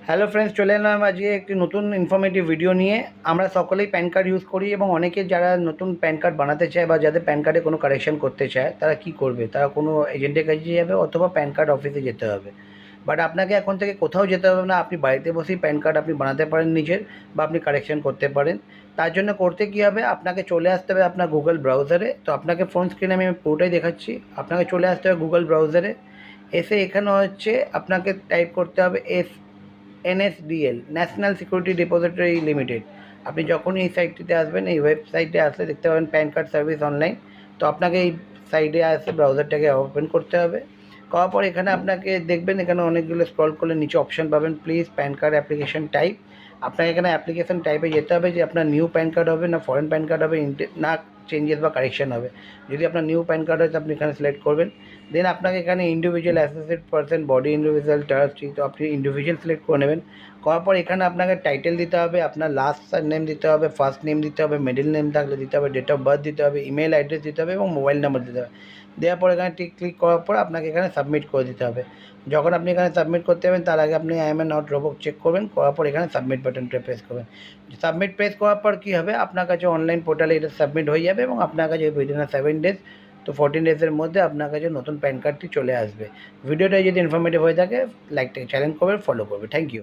Hello friends, চলে এলাম আজকে একটি নতুন ইনফরমেটিভ ভিডিও নিয়ে। আমরা সকলেই প্যান কার্ড ইউজ করি এবং অনেকে যারা নতুন প্যান কার্ড বানাতে চায় বা যাদের প্যান কার্ডে কোনো কারেকশন করতে চায় তারা কি করবে, তারা কোনো এজেন্টের কাছে যাবে অথবা প্যান কার্ড অফিসে যেতে হবে। বাট আপনাকে এখন থেকে কোথাও যেতে হবে না, আপনি বাড়িতে বসেই প্যান কার্ড আপনি বানাতে পারেন নিজের, বা আপনি কারেকশন করতে পারেন। তার জন্য করতে কী হবে, আপনাকে চলে আসতে হবে আপনার গুগল ব্রাউজারে। তো আপনাকে ফোন স্ক্রিনে আমি পুরোটাই দেখাচ্ছি। আপনাকে চলে আসতে হবে গুগল ব্রাউজারে। এসে এখানে হচ্ছে আপনাকে টাইপ করতে হবে NSDL, national security depository limited. আপনি যখনই এই সাইটটিতে আসবেন, এই ওয়েবসাইটে আসলে দেখতে পাবেন প্যান কার্ড সার্ভিস অনলাইন। তো আপনাকে এই সাইটে আসে ব্রাউজারটাকে ওপেন করতে হবে। করার পর এখানে আপনাকে দেখবেন, এখানে অনেকগুলো স্ক্রল করলে নিচে অপশান পাবেন, please pan card application type. আপনাকে এখানে অ্যাপ্লিকেশন টাইপে যেতে হবে যে আপনার নিউ প্যান কার্ড হবে না ফরেন প্যান কার্ড হবে, না চেঞ্জেস বা কারেকশন হবে। যদি আপনার নিউ প্যান কার্ড হয় তো আপনি এখানে সিলেক্ট করবেন। দেন আপনাকে এখানে individual associate person, body individual, trustee, তো আপনি ইন্ডিভিজুয়াল সিলেক্ট করে নেবেন। করার পর এখানে আপনাকে টাইটেল দিতে হবে, আপনার লাস্ট নেম দিতে হবে, ফার্স্ট নেম দিতে হবে, মিডল নেম থাকলে দিতে হবে, ডেট অফ বার্থ দিতে হবে, ইমেল অ্যাড্রেস দিতে হবে এবং মোবাইল নাম্বার দিতে হবে। দেওয়ার পর এখানে ক্লিক করার পর আপনাকে এখানে সাবমিট করে দিতে হবে। যখন আপনি এখানে সাবমিট করতে যাবেন তার আগে আপনি I am a not robot check করবেন। করার পর এখানে সাবমিট বাটনটা প্রেস করবেন। সাবমিট প্রেস করার পর কী হবে, আপনার কাছে অনলাইন পোর্টালে এটা সাবমিট হয়ে যাবে এবং আপনার কাছে উইদিন 7 ডেজ, তো 14 ডেজের মধ্যে আপনার কাছে নতুন প্যান কার্ডটি চলে আসবে। ভিডিওটা যদি ইনফরমেটিভ হয়ে থাকে, লাইকটাকে চ্যালেঞ্জ করবে, ফলো করবে। Thank you.